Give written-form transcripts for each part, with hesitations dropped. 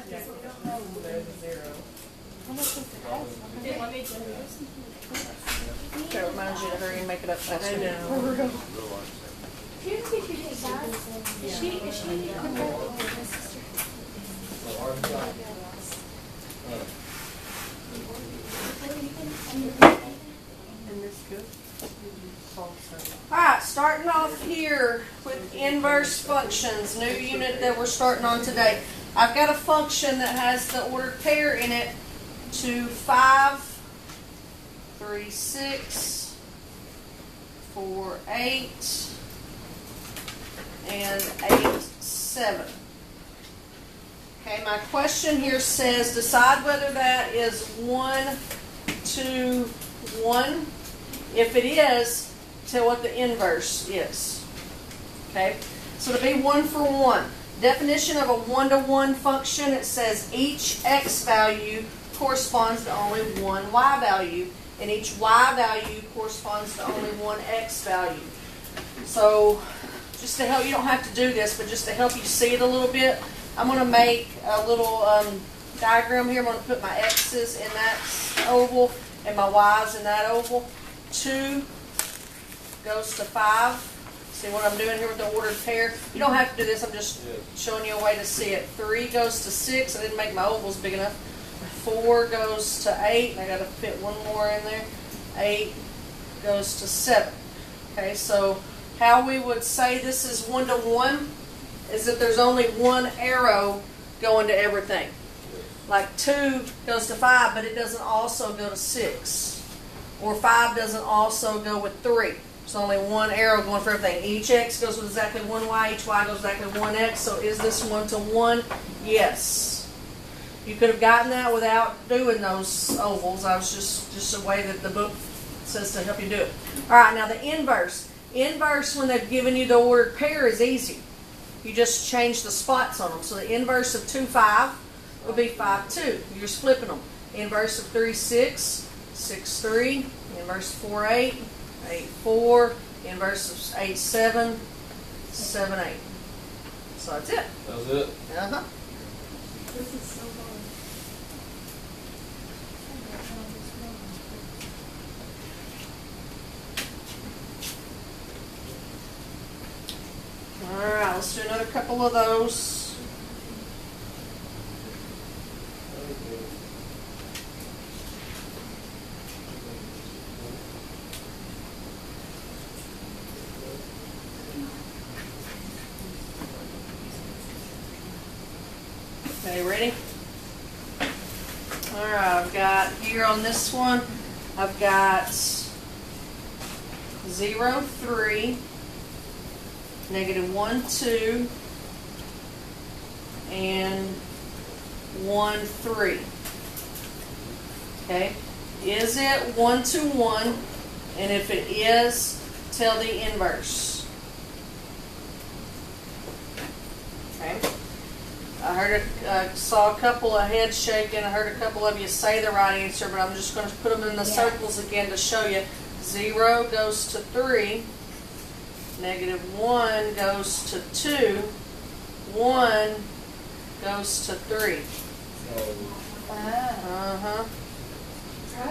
That reminds you to hurry and make it up faster. I know. Alright, starting off here with inverse functions, new unit that we're starting on today. I've got a function that has the ordered pair in it, 2, 5, 3, 6, 4, 8, and 8, 7. Okay, my question here says decide whether that is 1, 2, 1. If it is, tell what the inverse is. Okay, so to be 1 for 1. Definition of a one-to-one function, it says each x value corresponds to only one y value, and each y value corresponds to only one x value. So just to help, you don't have to do this, but just to help you see it a little bit, I'm going to make a little diagram here. I'm going to put my x's in that oval and my y's in that oval. 2 goes to 5. See what I'm doing here with the ordered pair? You don't have to do this. I'm just showing you a way to see it. 3 goes to 6. I didn't make my ovals big enough. 4 goes to 8. I got to fit one more in there. 8 goes to 7. Okay, so how we would say this is 1 to 1 is that there's only one arrow going to everything. Like 2 goes to 5, but it doesn't also go to 6. Or 5 doesn't also go with 3. There's only one arrow going for everything. Each x goes with exactly one y. Each y goes exactly with one x. So is this 1 to 1? Yes. You could have gotten that without doing those ovals. I was just a way that the book says to help you do it. All right, now the inverse. Inverse, when they've given you the ordered pair, is easy. You just change the spots on them. So the inverse of 2, 5 would be 5, 2. You're flipping them. Inverse of 3, 6, 6, 3. Inverse of 4, 8. 8, 4, inverse of 8, 7, 7, 8. So that's it. That's it? Uh-huh. This is so hard. Alright, let's do another couple of those. Okay, ready? Alright, I've got here on this one, I've got 0, 3, negative 1, 2, and 1, 3. Okay, is it 1 to 1? And if it is, tell the inverse. Okay. I heard saw a couple of heads shaking. I heard a couple of you say the right answer, but I'm just going to put them in the circles again to show you. 0 goes to 3. Negative 1 goes to 2. 1 goes to 3. Uh-huh.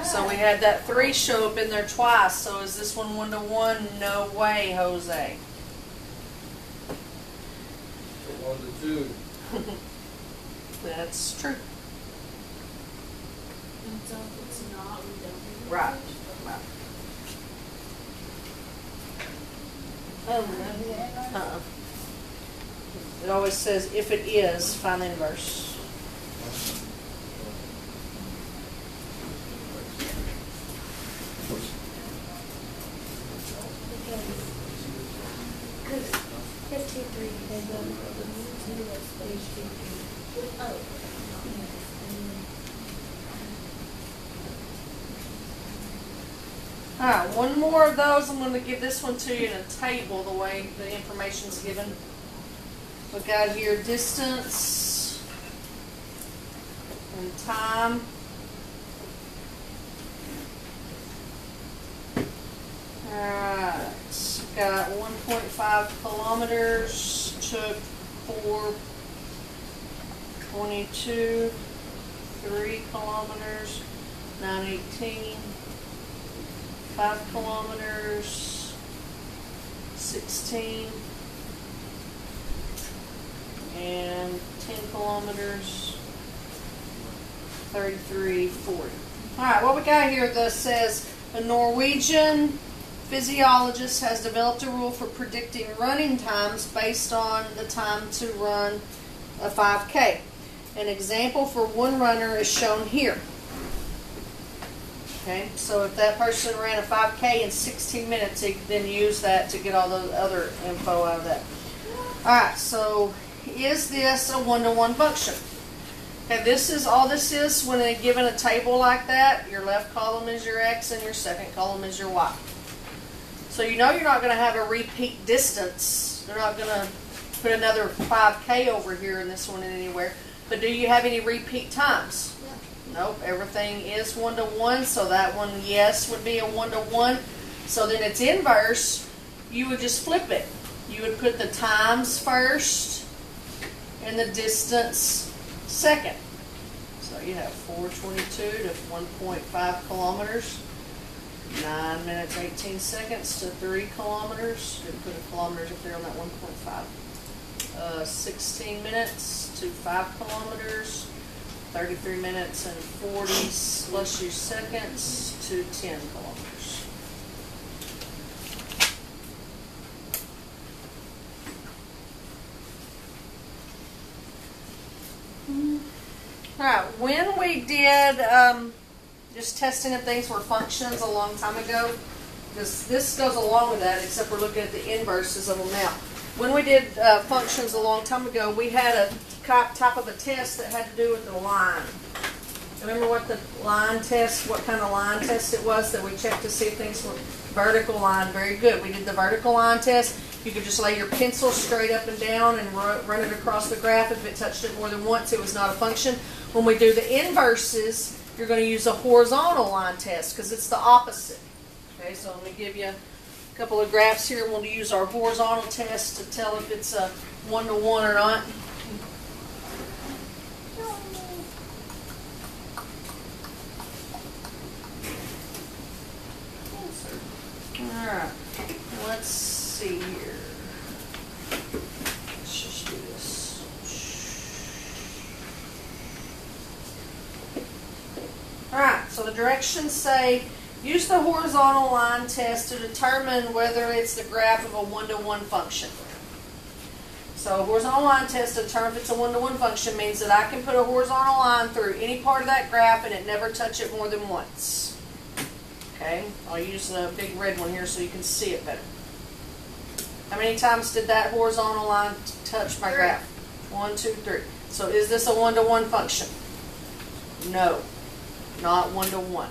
So we had that 3 show up in there twice. So is this one 1 to 1? No way, Jose. 1 to 2. That's true. And so if it's not, we don't do it. Right. Oh, no. It always says if it is, find the inverse. Because 53 is oh. Alright, one more of those. I'm going to give this one to you in a table the way the information's given. We've got here distance and time. Alright, we've got 1.5 kilometers, took 22, 3 kilometers, 918, 5 kilometers, 16, and 10 kilometers, 33, 40. All right, what we got here that says a Norwegian physiologist has developed a rule for predicting running times based on the time to run a 5K. An example for one runner is shown here. Okay, so if that person ran a 5K in 16 minutes, he could then use that to get all the other info out of that. All right, so is this a one-to-one function? Okay, this is all this is when they're given a table like that. Your left column is your X and your second column is your Y. So you know you're not going to have a repeat distance. They're not going to put another 5K over here in this one anywhere. But do you have any repeat times? Yeah. Nope, everything is one-to-one. So that one, yes, would be a one-to-one. So then its inverse, you would just flip it. You would put the times first and the distance second. So you have 422 to 1.5 kilometers, 9 minutes 18 seconds to 3 kilometers. Didn't put a kilometers up there on that 1.5. 16 minutes to 5 kilometers, 33 minutes and 40 plus your seconds to 10 kilometers. Alright, when we did just testing of things were functions a long time ago, this goes along with that, except we're looking at the inverses of them now. When we did functions a long time ago, we had a type of a test that had to do with the line. Remember what the line test, what kind of line test it was that we checked to see if things were vertical line? Very good. We did the vertical line test. You could just lay your pencil straight up and down and run it across the graph. If it touched it more than once, it was not a function. When we do the inverses, you're going to use a horizontal line test because it's the opposite. Okay, so let me give you a couple of graphs here. We'll use our horizontal test to tell if it's a one-to-one or not. Alright, let's see here. Let's just do this. Alright, so the directions say use the horizontal line test to determine whether it's the graph of a one-to-one function. So a horizontal line test to determine if it's a one-to-one function means that I can put a horizontal line through any part of that graph and it never touch it more than once. Okay, I'll use the big red one here so you can see it better. How many times did that horizontal line touch my graph? 1, 2, 3. So is this a one-to-one function? No, not one-to-one.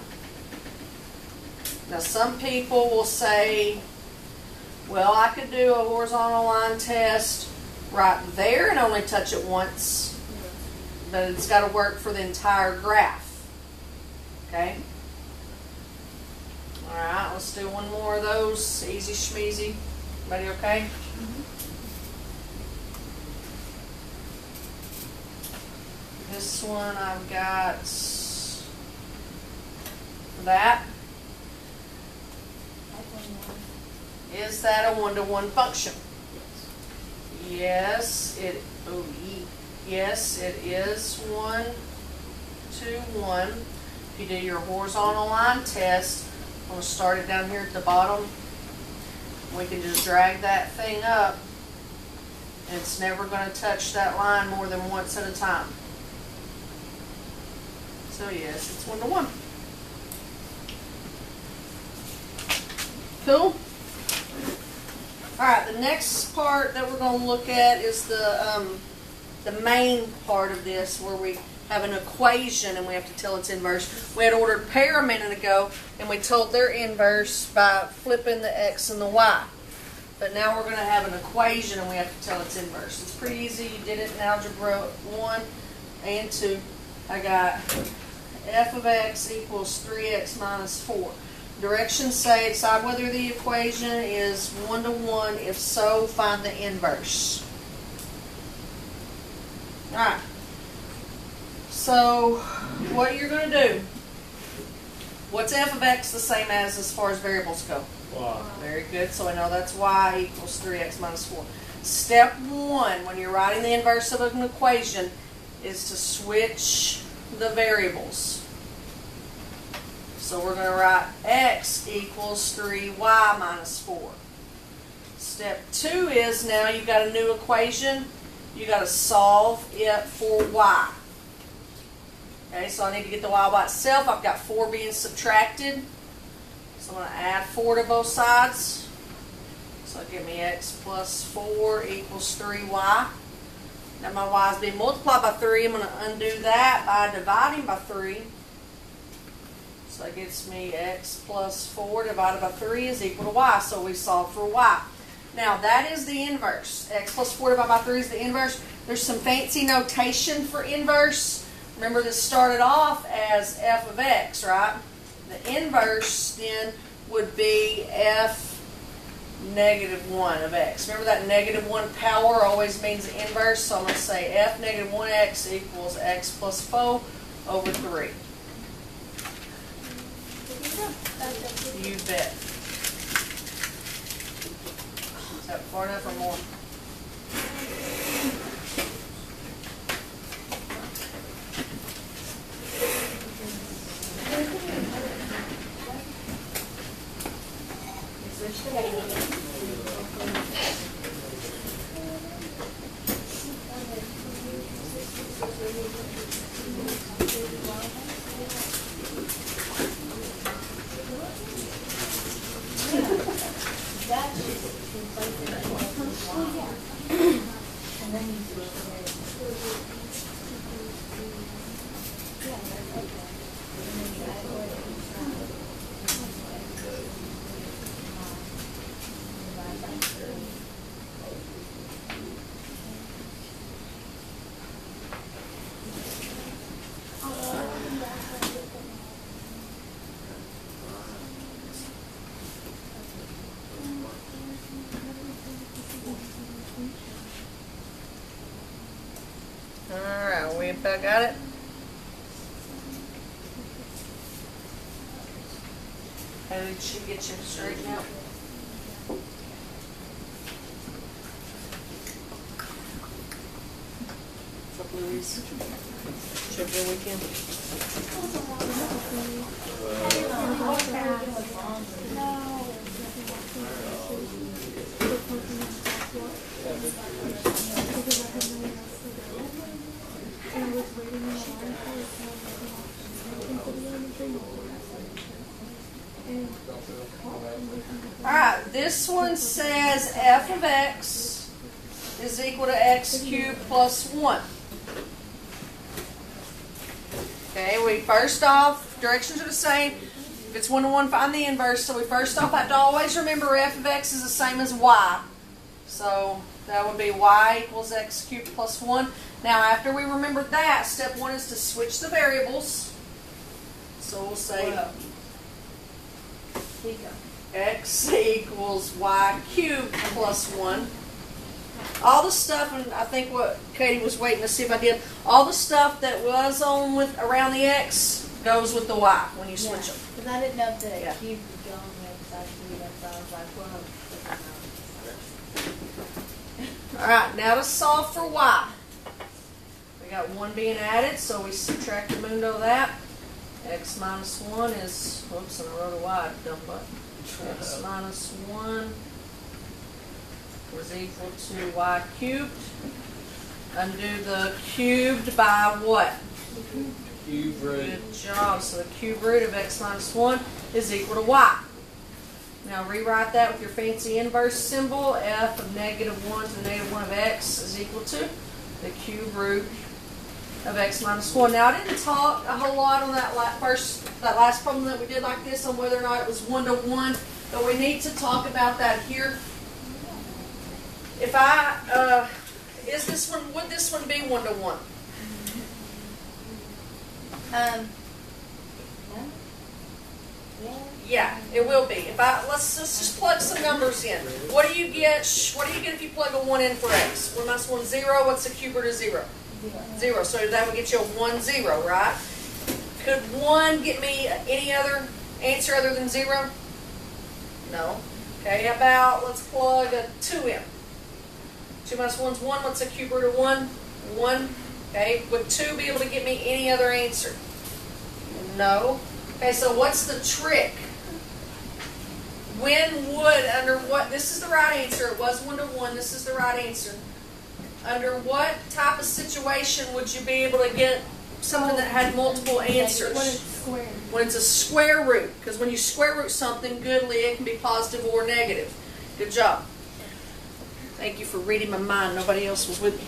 Now some people will say, well, I could do a horizontal line test right there and only touch it once, but it's got to work for the entire graph. Okay? Alright, let's do one more of those. Easy schmeezy. Everybody okay? This one I've got that. Is that a one-to-one function? Yes, yes, it is 1 to 1. If you do your horizontal line test, I'm going to start it down here at the bottom. We can just drag that thing up, and it's never going to touch that line more than once at a time. So yes, it's 1 to 1. Cool? Alright, the next part that we're going to look at is the main part of this, where we have an equation and we have to tell its inverse. We had ordered pair a minute ago, and we told their inverse by flipping the x and the y. But now we're going to have an equation and we have to tell its inverse. It's pretty easy. You did it in Algebra 1 and 2. I got f of x equals 3x minus 4. Directions say decide whether the equation is 1 to 1. If so, find the inverse. Alright. So what you're going to do, what's f of x the same as far as variables go? Y. Very good. So I know that's y equals 3x minus 4. Step 1, when you're writing the inverse of an equation, is to switch the variables. So we're going to write x equals 3y minus 4. Step 2 is now you've got a new equation. You've got to solve it for y. Okay, so I need to get the y by itself. I've got 4 being subtracted. So I'm going to add 4 to both sides. So it'll give me x plus 4 equals 3y. Now my y is being multiplied by 3. I'm going to undo that by dividing by 3. So it gets me x plus 4 divided by 3 is equal to y. So we solve for y. Now that is the inverse. X plus 4 divided by 3 is the inverse. There's some fancy notation for inverse. Remember, this started off as f of x, right? The inverse then would be f negative 1 of x. Remember that negative 1 power always means the inverse, so I'm going to say f negative 1x equals x plus 4 over 3. You bet. Is that far enough or more? Alright, we about got it? How did she get you straightened out? What's up, Louise? Did you have a good weekend? Alright, this one says f of x is equal to x cubed plus 1. Okay, we first off, directions are the same. If it's 1 to 1, find the inverse. So we first off have to always remember f of x is the same as y. So that would be y equals x cubed plus 1. Now after we remember that, step 1 is to switch the variables. So we'll say x equals y cubed plus 1. All the stuff, and I think what Katie was waiting to see if I did, all the stuff that was on with around the x goes with the y when you switch them. Because I didn't know if the cube would go on the other side of the so I was like, well, Alright, now to solve for y. We got 1 being added, so we subtract the mundo of that. X minus 1 is, whoops, and I wrote a y, dumb butt. X minus 1 was equal to y cubed. Undo the cubed by what? Cube root. Good job. So the cube root of x minus 1 is equal to y. Now rewrite that with your fancy inverse symbol. F of negative 1 to the negative 1 of x is equal to the cube root of x minus 1. Now I didn't talk a whole lot on that last problem that we did like this on whether or not it was 1 to 1, but we need to talk about that here. If I, would this one be 1 to 1? Yeah, it will be. Let's just plug some numbers in. What do you get? What do you get if you plug a 1 in for x? 1 minus 1, 0. What's the cube root of 0? 0. So that would get you a 1, 0, right? Could 1 get me any other answer other than 0? No. Okay, how about let's plug a 2 in. 2 minus 1 is 1. What's the cube root of 1? 1. Okay, would 2 be able to get me any other answer? No. Okay, so what's the trick? When would, under what, this is the right answer. It was 1 to 1. This is the right answer. Under what type of situation would you be able to get something that had multiple answers? When it's squared. When it's a square root. Because when you square root something, good, Leah, it can be positive or negative. Good job. Thank you for reading my mind. Nobody else was with me.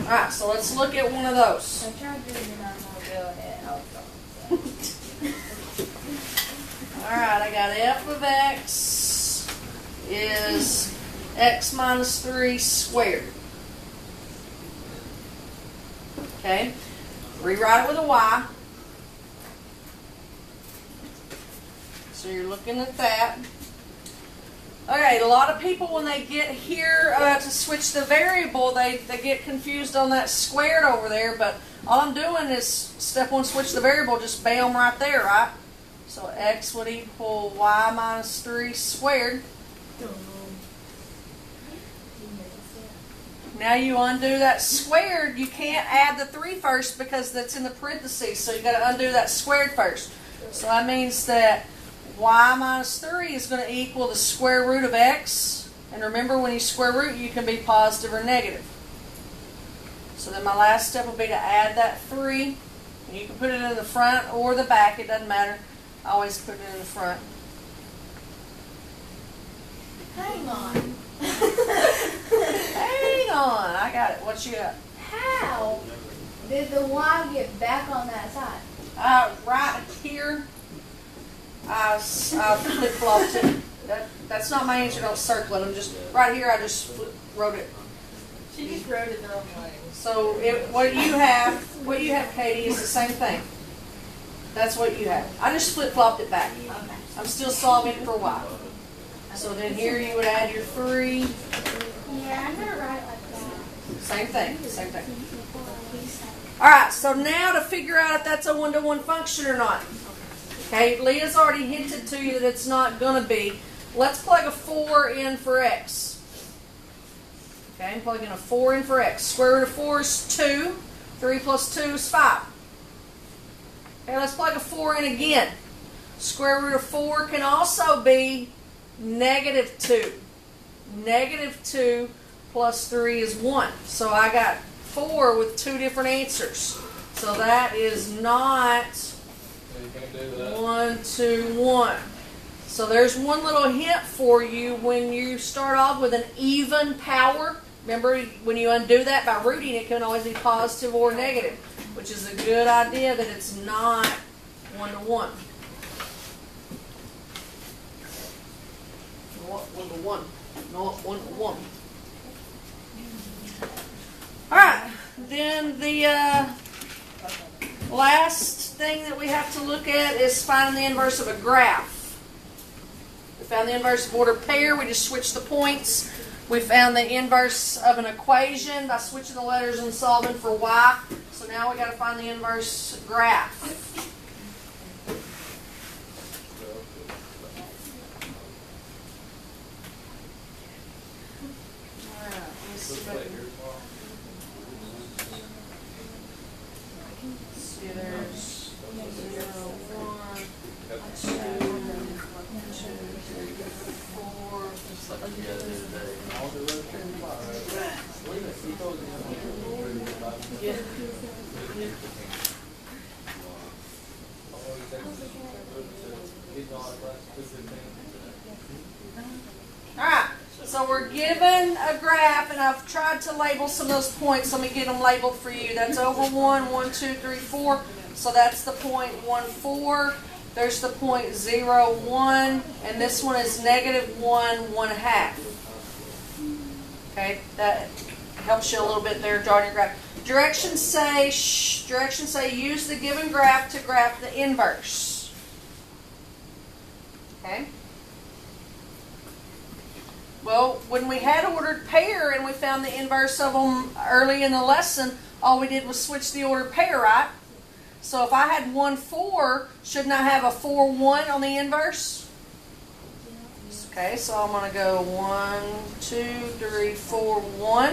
Alright, so let's look at one of those. I tried doing it on my bill and I was Alright, I got f of x is x minus 3 squared. Okay, rewrite it with a y. So you're looking at that. Okay, a lot of people when they get here to switch the variable, they get confused on that squared over there, but all I'm doing is step 1, switch the variable, just bam right there, right? So x would equal y minus 3 squared. Now you undo that squared. You can't add the 3 first because that's in the parentheses, so you got to undo that squared first. So that means that y minus 3 is going to equal the square root of x. And remember, when you square root, you can be positive or negative. So then my last step will be to add that 3. And you can put it in the front or the back. It doesn't matter. I always put it in the front. Hang on. Hang on. I got it. What you got? How did the y get back on that side? Right here, I flip-flopped it. That's not my answer. Don't circle it. I'm just, right here, I just wrote it. She just wrote it the wrong way. So what you have, Katie, is the same thing. That's what you have. I just flip-flopped it back. Okay. I'm still solving for y. So then here you would add your 3. Yeah, I'm gonna write it like that. Same thing. Same thing. All right. So now to figure out if that's a 1-to-1 function or not. Okay. Leah's already hinted to you that it's not going to be. Let's plug a 4 in for x. Okay. I'm plugging a 4 in for x. Square root of 4 is 2. 3 plus 2 is 5. Okay. Let's plug a 4 in again. Square root of 4 can also be negative 2. Negative 2 plus 3 is 1. So I got 4 with 2 different answers. So that is not 1-to-1. So there's one little hint for you when you start off with an even power. Remember, when you undo that by rooting, it can always be positive or negative, which is a good idea that it's not 1-to-1. Not 1-to-1. Not 1-to-1. Alright, then the last thing that we have to look at is finding the inverse of a graph. We found the inverse of ordered pair. We just switched the points. We found the inverse of an equation by switching the letters and solving for y. So now we got to find the inverse graph. See, there's 0, 1, 2, 3, 4. Yeah. Alright, so we're given a graph, and I've tried to label some of those points. Let me get them labeled for you. That's over 1, 1, 2, 3, 4. So that's the point 1, 4. There's the point 0, 1. And this one is negative 1, 1/2. Okay, that helps you a little bit there drawing your graph. Directions say use the given graph to graph the inverse. Okay. Well, when we had ordered pair and we found the inverse of them early in the lesson, all we did was switch the ordered pair, right? So if I had 1, 4, shouldn't I have a 4, 1 on the inverse? Okay, so I'm going to go 1, 2, 3, 4, 1.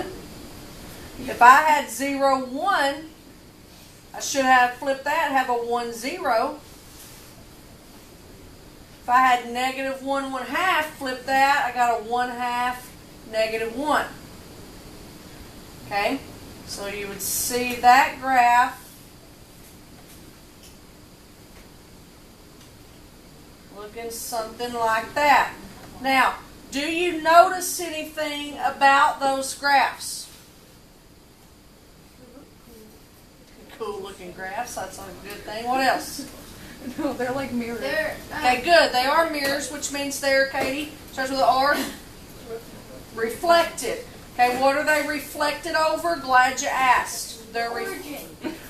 If I had 0, 1, I should have flipped that, have a 1, 0. If I had negative 1, 1/2, flip that, I got a 1/2, negative 1. Okay, so you would see that graph looking something like that. Now, do you notice anything about those graphs? Cool looking graphs, that's a good thing. What else? No, they're like mirrors. Okay, good. They are mirrors, which means they're, Katie, starts with an R, reflected. Okay, what are they reflected over? Glad you asked. They're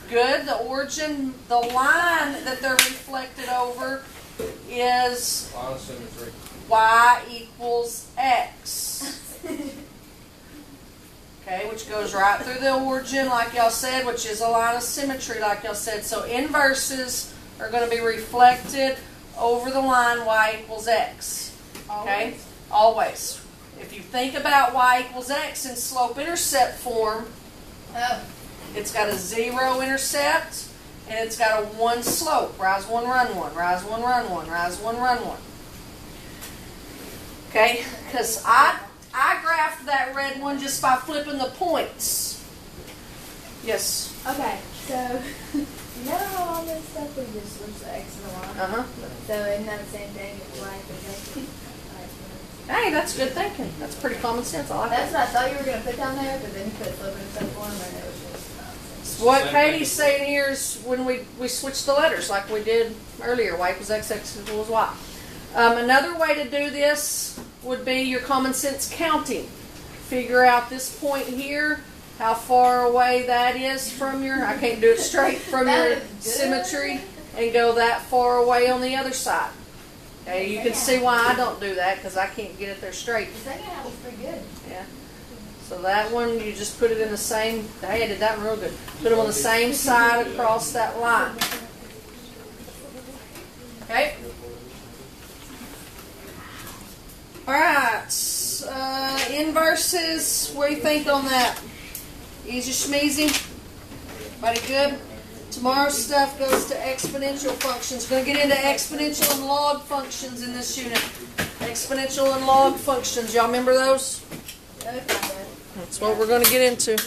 good. The origin, the line that they're reflected over is Line of symmetry. y equals x. Okay, which goes right through the origin, like y'all said, which is a line of symmetry, like y'all said. So inverses are going to be reflected over the line y equals x. Okay? Always. If you think about y equals x in slope-intercept form, it's got a 0 intercept and it's got a 1 slope. Rise 1, run 1. Rise 1, run 1. Rise 1, run 1. Okay? Because I graphed that red one just by flipping the points. Yes? Okay, so you know how all this stuff we just switch the x and the y? Uh-huh. So isn't that the same thing as y equals x? Hey, that's good thinking. That's pretty common sense. I like That's that. what I thought you were going to put down there, but then you put flipping and stuff form, and it was just nonsense. What Katie's saying here is when we switch the letters like we did earlier, y equals x, x equals y. Another way to do this would be your common sense counting. Figure out this point here, how far away that is from your, I can't do it straight, from your symmetry, and go that far away on the other side. Okay, you can see why I don't do that because I can't get it there straight. The second half was pretty good. Yeah. So that one, you just put it in the same, hey, I did that one real good. Put them on the same side across that line. Okay? Alright, inverses, what do you think on that? Easy schmeezy? Everybody good? Tomorrow's stuff goes to exponential functions. We're going to get into exponential and log functions in this unit. Exponential and log functions. Y'all remember those? That's what we're going to get into.